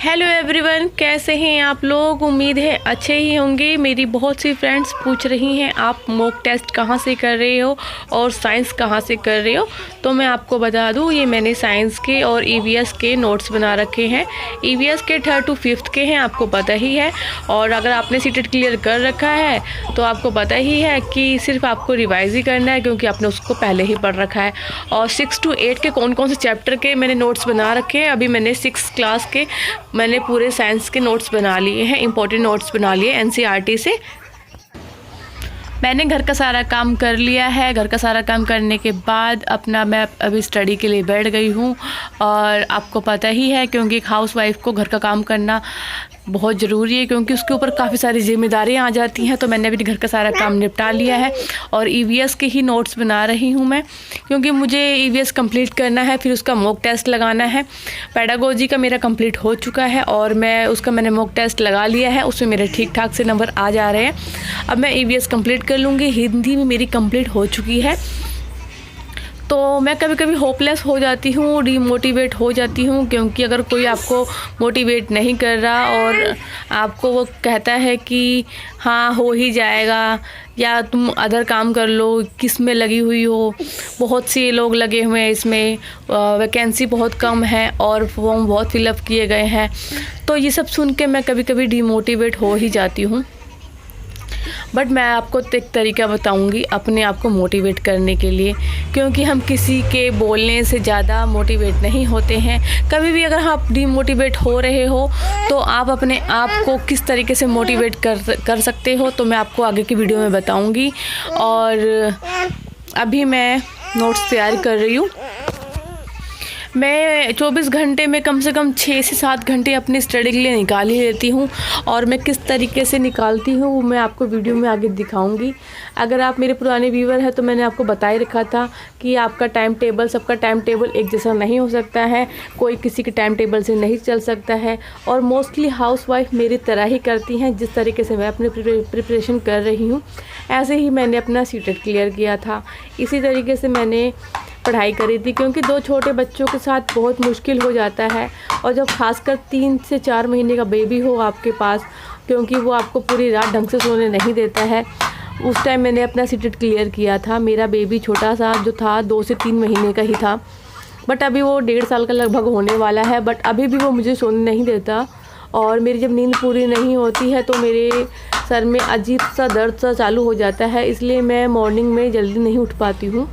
Hello everyone, कैसे हैं आप लोग। उम्मीद है अच्छे ही होंगे। मेरी बहुत सी फ्रेंड्स पूछ रही हैं आप मॉक टेस्ट कहाँ से कर रहे हो और साइंस कहाँ से कर रहे हो। तो मैं आपको बता दूँ, ये मैंने साइंस के और ईवीएस के नोट्स बना रखे हैं। ईवीएस के 3rd to 5th के हैं, आपको पता ही है। और अगर आपने सीटेट क्लियर कर रखा है तो आपको पता ही है कि सिर्फ आपको रिवाइज ही करना है, क्योंकि आपने उसको पहले ही पढ़ रखा है। और 6 to 8 के कौन कौन से चैप्टर के मैंने नोट्स बना रखे हैं। अभी मैंने 6th क्लास के मैंने पूरे साइंस के नोट्स बना लिए हैं, इंपॉर्टेंट नोट्स बना लिए एनसीईआरटी से। मैंने घर का सारा काम कर लिया है। घर का सारा काम करने के बाद मैं अभी स्टडी के लिए बैठ गई हूँ। और आपको पता ही है, क्योंकि एक हाउसवाइफ को घर का काम करना बहुत ज़रूरी है, क्योंकि उसके ऊपर काफ़ी सारी जिम्मेदारियाँ आ जाती हैं। तो मैंने अभी घर का सारा काम निपटा लिया है और ईवीएस के ही नोट्स बना रही हूँ मैं, क्योंकि मुझे ईवीएस कंप्लीट करना है, फिर उसका मॉक टेस्ट लगाना है। पेडागोजी का मेरा कंप्लीट हो चुका है और मैंने मॉक टेस्ट लगा लिया है, उसमें मेरे ठीक ठाक से नंबर आ जा रहे हैं। अब मैं ईवीएस कंप्लीट कर लूँगी। हिंदी में मेरी कंप्लीट हो चुकी है। तो मैं कभी कभी होपलेस हो जाती हूँ, डीमोटिवेट हो जाती हूँ, क्योंकि अगर कोई आपको मोटिवेट नहीं कर रहा और आपको वो कहता है कि हाँ हो ही जाएगा, या तुम अदर काम कर लो, किस में लगी हुई हो, बहुत से लोग लगे हुए हैं इसमें, वैकेंसी बहुत कम है और फॉर्म बहुत फिलअप किए गए हैं। तो ये सब सुन के मैं कभी कभी डीमोटिवेट हो ही जाती हूँ। बट मैं आपको एक तरीका बताऊंगी अपने आप को मोटिवेट करने के लिए, क्योंकि हम किसी के बोलने से ज़्यादा मोटिवेट नहीं होते हैं। कभी भी अगर आप डीमोटिवेट हो रहे हो तो आप अपने आप को किस तरीके से मोटिवेट कर सकते हो, तो मैं आपको आगे की वीडियो में बताऊंगी। और अभी मैं नोट्स तैयार कर रही हूँ। मैं 24 घंटे में कम से कम 6 से 7 घंटे अपनी स्टडी के लिए निकाल ही लेती हूँ, और मैं किस तरीके से निकालती हूँ वो मैं आपको वीडियो में आगे दिखाऊंगी। अगर आप मेरे पुराने व्यूवर हैं तो मैंने आपको बता ही रखा था कि आपका टाइम टेबल, सबका टाइम टेबल एक जैसा नहीं हो सकता है, कोई किसी के टाइम टेबल से नहीं चल सकता है। और मोस्टली हाउसवाइफ मेरी तरह ही करती हैं। जिस तरीके से मैं अपनी प्रिपरेशन कर रही हूँ, ऐसे ही मैंने अपना सीटेट क्लियर किया था। इसी तरीके से मैंने पढ़ाई करी थी, क्योंकि 2 छोटे बच्चों के साथ बहुत मुश्किल हो जाता है। और जब खासकर 3 से 4 महीने का बेबी हो आपके पास, क्योंकि वो आपको पूरी रात ढंग से सोने नहीं देता है। उस टाइम मैंने अपना सीटेट क्लियर किया था। मेरा बेबी छोटा सा जो था 2 से 3 महीने का ही था, बट अभी वो 1.5 साल का लगभग होने वाला है। बट अभी भी वो मुझे सोने नहीं देता, और मेरी जब नींद पूरी नहीं होती है तो मेरे सर में अजीब सा दर्द सा चालू हो जाता है। इसलिए मैं मॉर्निंग में जल्दी नहीं उठ पाती हूँ।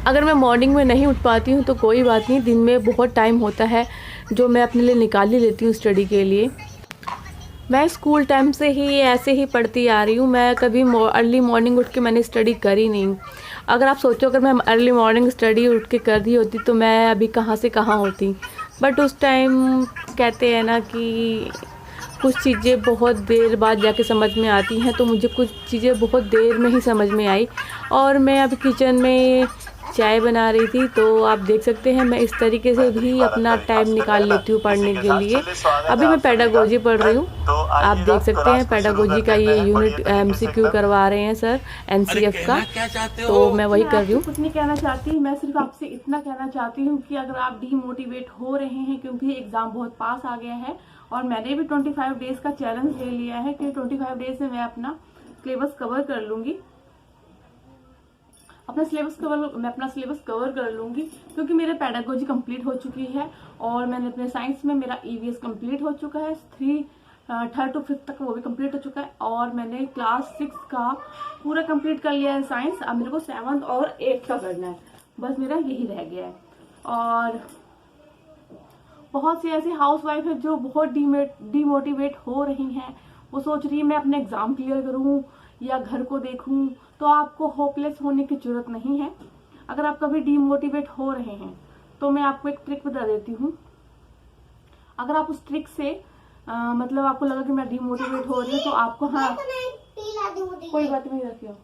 अगर मैं मॉर्निंग में नहीं उठ पाती हूँ तो कोई बात नहीं, दिन में बहुत टाइम होता है जो मैं अपने लिए निकाल ही लेती हूँ स्टडी के लिए। मैं स्कूल टाइम से ही ऐसे ही पढ़ती आ रही हूँ। मैं कभी अर्ली मॉर्निंग उठ के मैंने स्टडी करी नहीं। अगर आप सोचो, अगर मैं अर्ली मॉर्निंग स्टडी उठ के कर दी होती तो मैं अभी कहाँ से कहाँ होती। बट उस टाइम कहते हैं ना कि कुछ चीज़ें बहुत देर बाद जाके समझ में आती हैं, तो मुझे कुछ चीज़ें बहुत देर में ही समझ में आई। और मैं अभी किचन में चाय बना रही थी, तो आप देख सकते हैं मैं इस तरीके से भी अपना टाइम निकाल लेती हूँ पढ़ने के लिए। अभी मैं पेडागोजी पढ़ रही हूँ। आप देख सकते हैं पेडागोजी का ये यूनिट MCQ करवा रहे हैं सर NCF का, तो मैं वही कर रही हूँ। कुछ नहीं कहना चाहती, मैं सिर्फ आपसे इतना कहना चाहती हूँ कि अगर आप डीमोटिवेट हो रहे हैं, क्योंकि एग्ज़ाम बहुत पास आ गया है और मैंने भी 25 डेज़ का चैलेंज ले लिया है कि 25 डेज़ में मैं अपना सिलेबस कवर कर लूँगी। मैं अपना सिलेबस कवर कर लूँगी, क्योंकि मेरे पेडागोजी कंप्लीट हो चुकी है और मैंने अपने साइंस में मेरा ईवीएस कंप्लीट हो चुका है। 3rd to 5th तक वो भी कंप्लीट हो चुका है, और मैंने क्लास 6 का पूरा कंप्लीट कर लिया है साइंस। अब मेरे को 7th और 8th का करना है, बस मेरा यही रह गया है। और बहुत सी ऐसी हाउसवाइफ है जो बहुत डीमोटिवेट हो रही हैं। वो सोच रही है मैं अपने एग्ज़ाम क्लियर करूँ या घर को देखूं। तो आपको होपलेस होने की जरूरत नहीं है। अगर आप कभी डीमोटिवेट हो रहे हैं तो मैं आपको एक ट्रिक बता देती हूँ। अगर आप उस ट्रिक से मतलब आपको लगा कि मैं डीमोटिवेट हो रही हूँ, तो आपको कोई बात नहीं रखियो।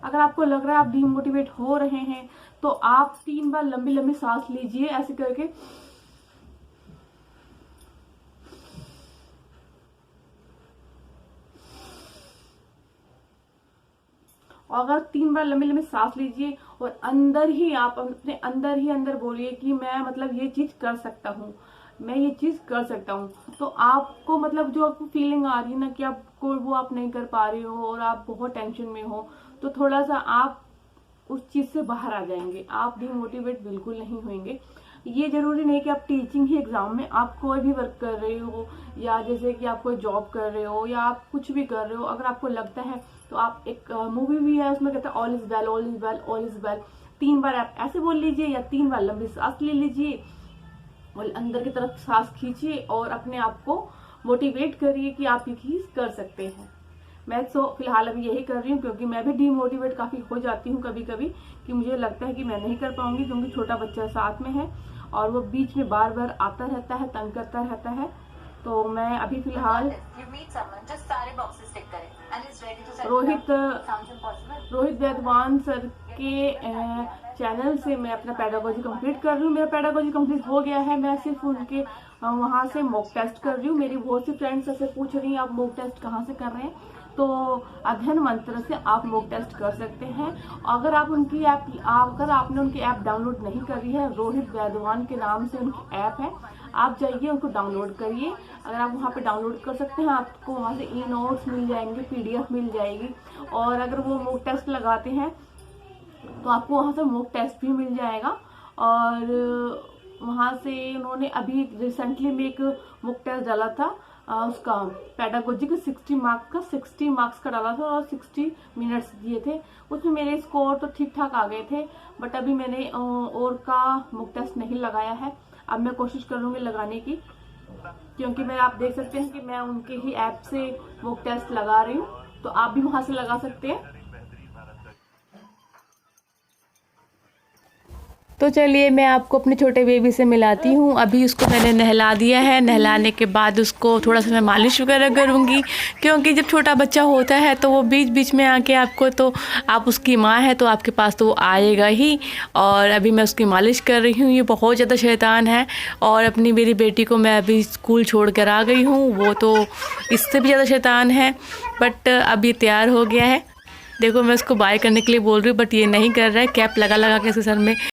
अगर आपको लग रहा है आप डीमोटिवेट हो रहे हैं तो आप 3 बार लंबी लंबी सांस लीजिए ऐसे करके, और अगर 3 बार लंबी लंबी सांस लीजिए और अंदर ही आप अपने अंदर बोलिए कि मैं मतलब ये चीज कर सकता हूँ, मैं ये चीज़ कर सकता हूँ। तो आपको मतलब जो आपको फीलिंग आ रही है ना कि आपको वो आप नहीं कर पा रहे हो और आप बहुत टेंशन में हो, तो थोड़ा सा आप उस चीज़ से बाहर आ जाएंगे, आप डिमोटिवेट बिल्कुल नहीं होंगे। ये जरूरी नहीं कि आप टीचिंग ही एग्जाम में, आप कोई भी वर्क कर रहे हो या जैसे कि आप कोई जॉब कर रहे हो या आप कुछ भी कर रहे हो, अगर आपको लगता है तो आप एक मूवी भी है उसमें कहता है all is well, all is well, all is well. 3 बार आप ऐसे बोल लीजिए या 3 बार लंबी सांस ले लीजिए और अंदर की तरफ सांस खींचिए और अपने आप को मोटिवेट करिए कि आप ये चीज कर सकते हैं। मैं तो फिलहाल अभी यही कर रही हूँ क्योंकि मैं भी डीमोटिवेट काफी हो जाती हूँ कभी कभी, कि मुझे लगता है कि मैं नहीं कर पाऊंगी क्योंकि छोटा बच्चा साथ में है और वो बीच में बार बार आता रहता है, तंग करता रहता है। तो मैं अभी फिलहाल रोहित वैद्वान सर के चैनल से मैं अपना पेडागोजी कंप्लीट कर रही हूँ। मेरा पेडागोजी कंप्लीट हो गया है, मैं सिर्फ उनके वहां से मॉक टेस्ट कर रही हूँ। मेरी बहुत सी फ्रेंड्स ऐसे पूछ रही हैं आप मॉक टेस्ट कहाँ से कर रहे हैं, तो अध्ययन मंत्र से आप मॉक टेस्ट कर सकते हैं। अगर आप उनकी ऐप, अगर आपने उनकी ऐप डाउनलोड नहीं करी है, रोहित वैद्वान के नाम से उनकी ऐप है, आप जाइए उनको डाउनलोड करिए। अगर आप वहाँ पे डाउनलोड कर सकते हैं, आपको वहाँ से ई नोट्स मिल जाएंगे, PDF मिल जाएगी। और अगर वो मॉक टेस्ट लगाते हैं तो आपको वहाँ से मॉक टेस्ट भी मिल जाएगा। और वहाँ से उन्होंने अभी रिसेंटली में एक मॉक टेस्ट डाला था, उसका पेडागोजी का 60 मार्क्स का डाला था और 60 मिनट्स दिए थे। उसमें मेरे स्कोर तो ठीक ठाक आ गए थे, बट अभी मैंने और का मॉक टेस्ट नहीं लगाया है। अब मैं कोशिश करूँगी लगाने की, क्योंकि मैं, आप देख सकते हैं कि मैं उनके ही ऐप से मॉक टेस्ट लगा रही हूँ, तो आप भी वहाँ से लगा सकते हैं। तो चलिए मैं आपको अपने छोटे बेबी से मिलाती हूँ। अभी उसको मैंने नहला दिया है, नहलाने के बाद उसको थोड़ा सा मैं मालिश वगैरह करूँगी, क्योंकि जब छोटा बच्चा होता है तो वो बीच बीच में आके आपको, तो आप उसकी माँ है तो आपके पास तो वो आएगा ही। और अभी मैं उसकी मालिश कर रही हूँ। ये बहुत ज़्यादा शैतान है और अपनी मेरी बेटी को मैं अभी स्कूल छोड़ कर आ गई हूँ, वो तो इससे भी ज़्यादा शैतान है। बट अब ये तैयार हो गया है। देखो मैं उसको बाय करने के लिए बोल रही हूँ बट ये नहीं कर रहा है, कैप लगा लगा के इसके सर में